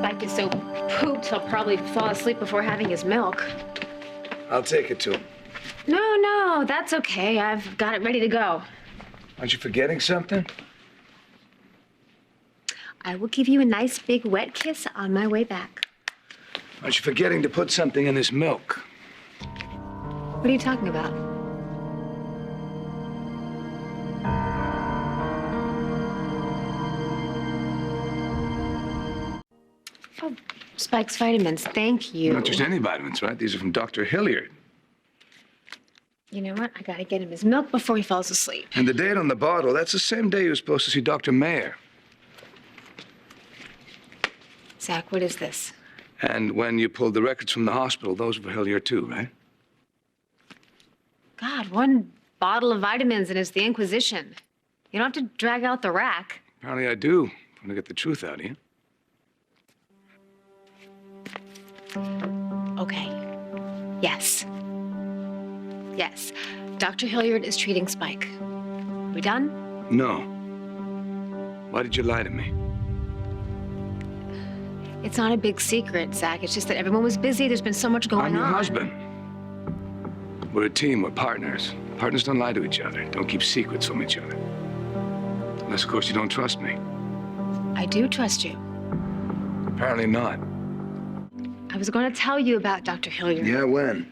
Spike is so pooped, he'll probably fall asleep before having his milk. I'll take it to him. No, that's okay. I've got it ready to go. Aren't you forgetting something? I will give you a nice big wet kiss on my way back. Aren't you forgetting to put something in his milk? What are you talking about? Oh, Spike's vitamins. Thank you. Not just any vitamins, right? These are from Dr. Hilliard. You know what? I gotta get him his milk before he falls asleep. And the date on the bottle, that's the same day you were supposed to see Dr. Mayer. Zach, what is this? And when you pulled the records from the hospital, those were Hilliard too, right? God, one bottle of vitamins and it's the Inquisition. You don't have to drag out the rack. Apparently I do. I'm gonna get the truth out of you. Okay. Yes. Yes. Dr. Hilliard is treating Spike. We done? No. Why did you lie to me? It's not a big secret, Zach. It's just that everyone was busy. There's been so much going on. I'm your husband. We're a team. We're partners. Partners don't lie to each other. Don't keep secrets from each other. Unless, of course, you don't trust me. I do trust you. Apparently not. I was going to tell you about Dr. Hilliard. Yeah, when?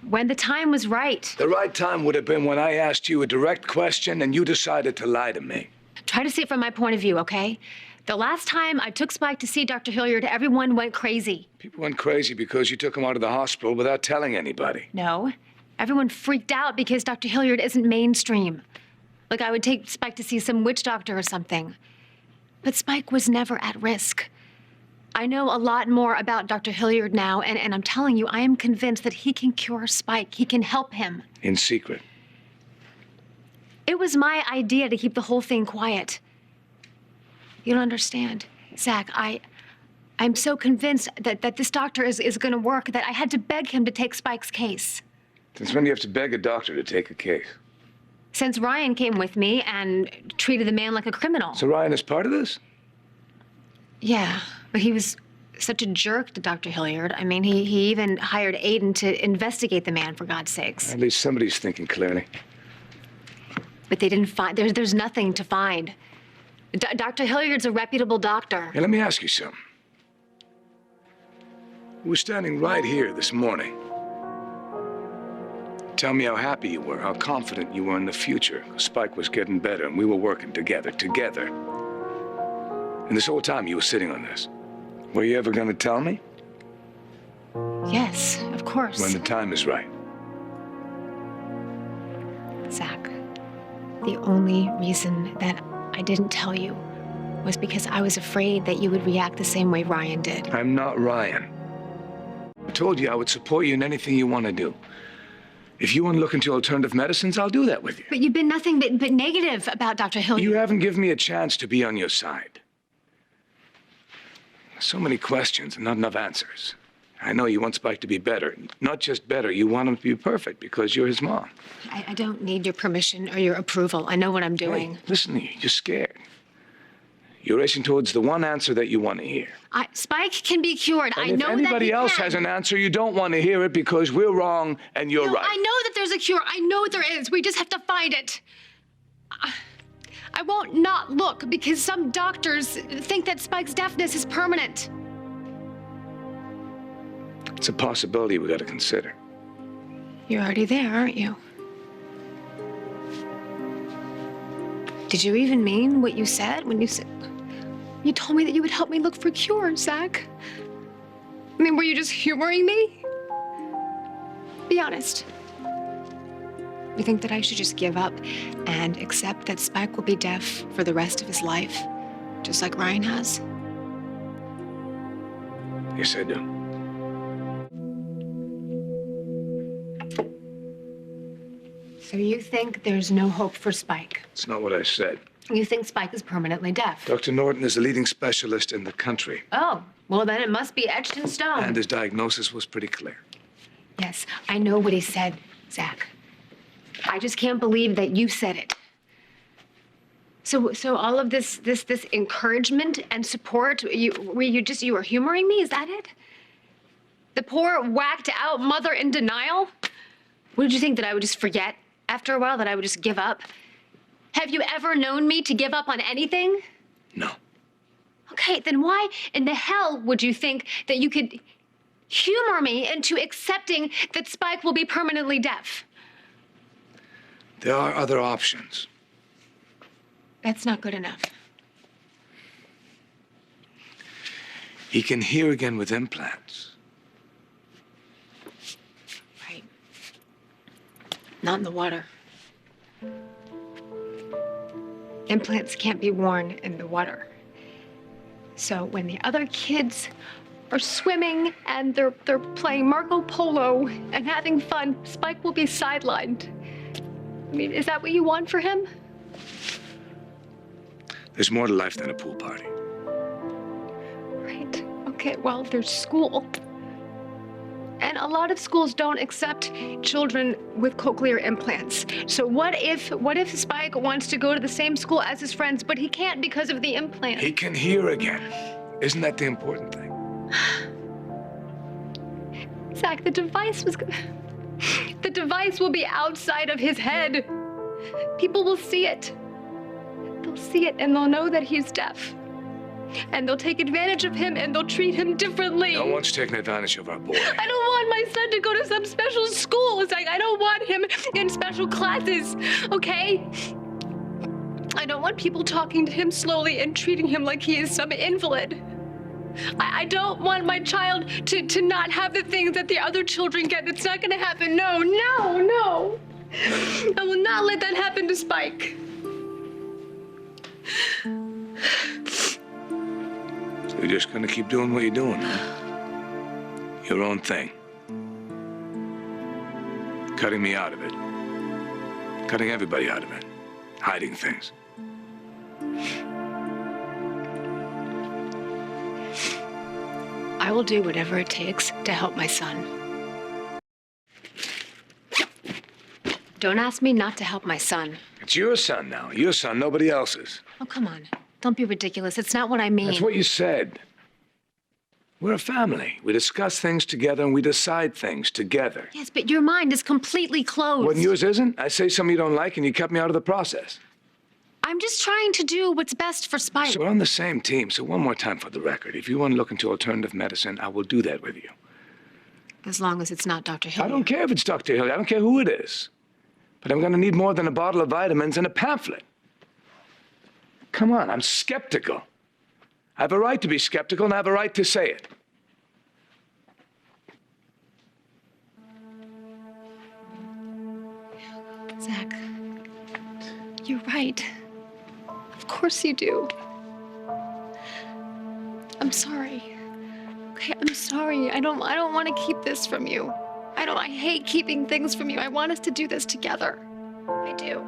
When the time was right. The right time would have been when I asked you a direct question and you decided to lie to me. Try to see it from my point of view, okay? The last time I took Spike to see Dr. Hilliard, everyone went crazy. People went crazy because you took him out of the hospital without telling anybody. No. Everyone freaked out because Dr. Hilliard isn't mainstream. Like I would take Spike to see some witch doctor or something. But Spike was never at risk. I know a lot more about Dr. Hilliard now, and I'm telling you, I am convinced that he can cure Spike. He can help him. In secret. It was my idea to keep the whole thing quiet. You don't understand. Zach, I'm so convinced that this doctor is going to work that I had to beg him to take Spike's case. Since when do you have to beg a doctor to take a case? Since Ryan came with me and treated the man like a criminal. So Ryan is part of this? Yeah, but he was such a jerk to Dr. Hilliard. I mean, he even hired Aiden to investigate the man, for God's sakes. At least somebody's thinking clearly. But they didn't find, there's nothing to find. Dr. Hilliard's a reputable doctor. Hey, let me ask you something. You were standing right here this morning. Tell me how happy you were, how confident you were in the future. Spike was getting better and we were working together. And this whole time you were sitting on this. Were you ever going to tell me? Yes, of course. When the time is right. Zach, the only reason that I didn't tell you was because I was afraid that you would react the same way Ryan did. I'm not Ryan. I told you I would support you in anything you want to do. If you want to look into alternative medicines, I'll do that with you. But you've been nothing but negative about Dr. Hilliard. You haven't given me a chance to be on your side. So many questions and not enough answers. I know you want Spike to be better. Not just better, you want him to be perfect because you're his mom. I don't need your permission or your approval. I know what I'm doing. Hey, listen to you. You're scared. You're racing towards the one answer that you want to hear. Spike can be cured. And I know that if anybody else has an answer, you don't want to hear it because we're wrong and you're right. I know that there's a cure. I know there is. We just have to find it. I won't not look because some doctors think that Spike's deafness is permanent. It's a possibility we got to consider. You're already there, aren't you? Did you even mean what you said when you said... You told me that you would help me look for cures, Zach. I mean, were you just humoring me? Be honest. You think that I should just give up and accept that Spike will be deaf for the rest of his life, just like Ryan has? Yes, I do. So you think there's no hope for Spike? It's not what I said. You think Spike is permanently deaf? Dr. Norton is the leading specialist in the country. Oh, well then it must be etched in stone. And his diagnosis was pretty clear. Yes, I know what he said, Zach. I just can't believe that you said it. So all of this encouragement and support, you were humoring me? Is that it? The poor, whacked out mother in denial? What did you think, that I would just forget after a while, that I would just give up? Have you ever known me to give up on anything? No. Okay, then why in the hell would you think that you could humor me into accepting that Spike will be permanently deaf? There are other options. That's not good enough. He can hear again with implants. Right. Not in the water. Implants can't be worn in the water. So when the other kids are swimming and they're playing Marco Polo and having fun, Spike will be sidelined. I mean, is that what you want for him? There's more to life than a pool party. Right. Okay, well, there's school. And a lot of schools don't accept children with cochlear implants. So what if Spike wants to go to the same school as his friends, but he can't because of the implant? He can hear again. Isn't that the important thing? Zach, the device will be outside of his head. People will see it. They'll see it and they'll know that he's deaf. And they'll take advantage of him and they'll treat him differently. No one's taking advantage of our boy. I don't want my son to go to some special school. It's like, I don't want him in special classes, okay? I don't want people talking to him slowly and treating him like he is some invalid. I don't want my child to not have the things that the other children get. It's not gonna happen. No, no, no. I will not let that happen to Spike. So you're just gonna keep doing what you're doing, huh? Your own thing. Cutting me out of it. Cutting everybody out of it. Hiding things. I will do whatever it takes to help my son. Don't ask me not to help my son. It's your son now. Your son, nobody else's. Oh, come on. Don't be ridiculous. It's not what I mean. That's what you said. We're a family. We discuss things together and we decide things together. Yes, but your mind is completely closed. When yours isn't, I say something you don't like and you cut me out of the process. I'm just trying to do what's best for Spike. So we're on the same team, so one more time for the record. If you want to look into alternative medicine, I will do that with you. As long as it's not Dr. Hilliard. I don't care if it's Dr. Hilliard. I don't care who it is. But I'm going to need more than a bottle of vitamins and a pamphlet. Come on, I'm skeptical. I have a right to be skeptical and I have a right to say it. Zach, you're right. Of course you do. I'm sorry. Okay, I'm sorry. I don't want to keep this from you. I hate keeping things from you. I want us to do this together. I do.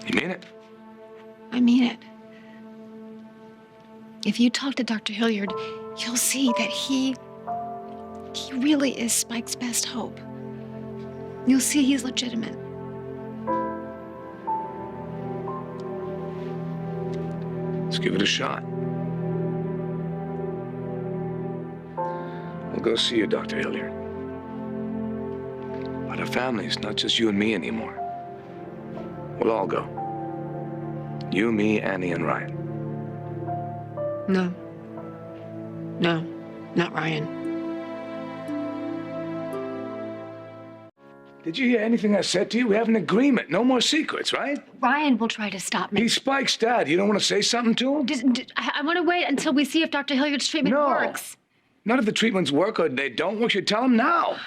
You mean it? I mean it. If you talk to Dr. Hilliard, you'll see that he really is Spike's best hope. You'll see he's legitimate. Let's give it a shot. We'll go see you, Dr. Hilliard. But our family's not just you and me anymore. We'll all go. You, me, Annie, and Ryan. No. No, not Ryan. Did you hear anything I said to you? We have an agreement. No more secrets, right? Ryan will try to stop me. He's Spike's dad. You don't want to say something to him? I want to wait until we see if Dr. Hilliard's treatment works. None of the treatments work or they don't work. You tell him now.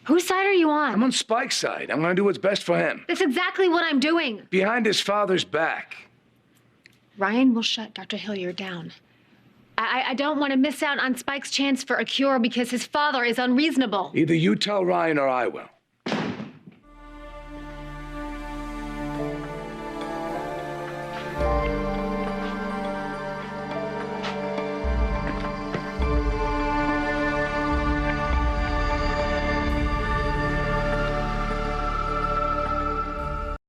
Whose side are you on? I'm on Spike's side. I'm going to do what's best for him. That's exactly what I'm doing. Behind his father's back. Ryan will shut Dr. Hilliard down. I don't want to miss out on Spike's chance for a cure because his father is unreasonable. Either you tell Ryan or I will.